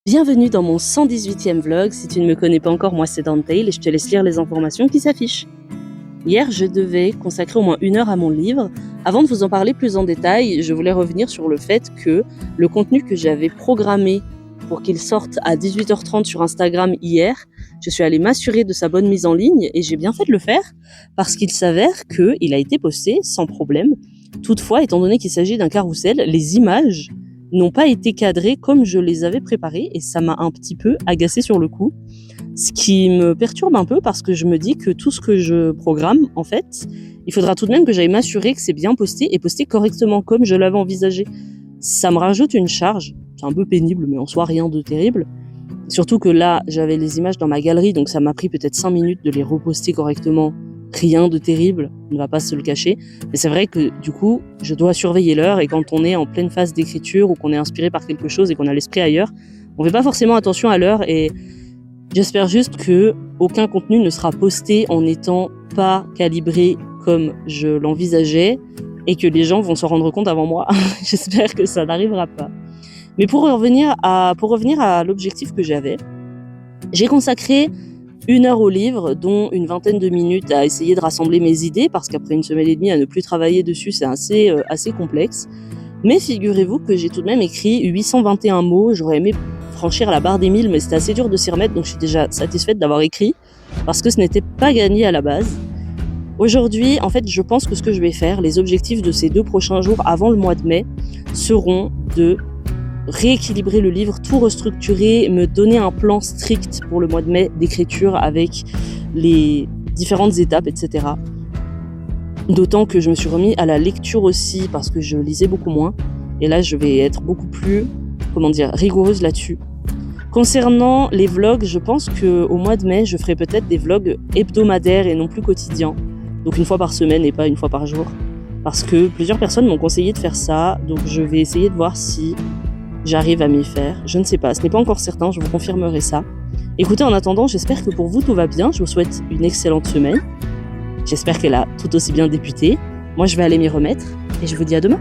Bienvenue dans mon 118e vlog. Si tu ne me connais pas encore, moi c'est Dantale et je te laisse lire les informations qui s'affichent. Hier, je devais consacrer au moins 1 heure à mon livre. Avant de vous en parler plus en détail, je voulais revenir sur le fait que le contenu que j'avais programmé pour qu'il sorte à 18h30 sur Instagram hier, je suis allée m'assurer de sa bonne mise en ligne et j'ai bien fait de le faire parce qu'il s'avère qu'il a été posté sans problème. Toutefois, étant donné qu'il s'agit d'un carrousel, les images n'ont pas été cadrées comme je les avais préparées et ça m'a un petit peu agacée sur le coup. Ce qui me perturbe un peu parce que je me dis que tout ce que je programme, en fait, il faudra tout de même que j'aille m'assurer que c'est bien posté et posté correctement comme je l'avais envisagé. Ça me rajoute une charge, c'est un peu pénible mais en soi rien de terrible. Surtout que là, j'avais les images dans ma galerie donc ça m'a pris peut-être 5 minutes de les reposter correctement. Rien de terrible, on ne va pas se le cacher. Mais c'est vrai que du coup, je dois surveiller l'heure et quand on est en pleine phase d'écriture ou qu'on est inspiré par quelque chose et qu'on a l'esprit ailleurs, on ne fait pas forcément attention à l'heure et j'espère juste que aucun contenu ne sera posté en n'étant pas calibré comme je l'envisageais et que les gens vont s'en rendre compte avant moi. J'espère que ça n'arrivera pas. Mais pour revenir à l'objectif que j'avais, j'ai consacré 1 heure au livre, dont une vingtaine de minutes à essayer de rassembler mes idées, parce qu'après 1 semaine et demie à ne plus travailler dessus, c'est assez complexe. Mais figurez-vous que j'ai tout de même écrit 821 mots, j'aurais aimé franchir la barre des 1000, mais c'était assez dur de s'y remettre, donc je suis déjà satisfaite d'avoir écrit, parce que ce n'était pas gagné à la base. Aujourd'hui, en fait, je pense que ce que je vais faire, les objectifs de ces 2 prochains jours avant le mois de mai, seront de rééquilibrer le livre, tout restructurer, me donner un plan strict pour le mois de mai d'écriture avec les différentes étapes, etc. D'autant que je me suis remis à la lecture aussi parce que je lisais beaucoup moins. Et là, je vais être beaucoup plus, rigoureuse là-dessus. Concernant les vlogs, je pense qu'au mois de mai, je ferai peut-être des vlogs hebdomadaires et non plus quotidiens. Donc 1 fois par semaine et pas 1 fois par jour. Parce que plusieurs personnes m'ont conseillé de faire ça. Donc je vais essayer de voir si j'arrive à m'y faire. Je ne sais pas, ce n'est pas encore certain, je vous confirmerai ça. Écoutez, en attendant, j'espère que pour vous tout va bien. Je vous souhaite une excellente semaine. J'espère qu'elle a tout aussi bien débuté. Moi, je vais aller m'y remettre et je vous dis à demain.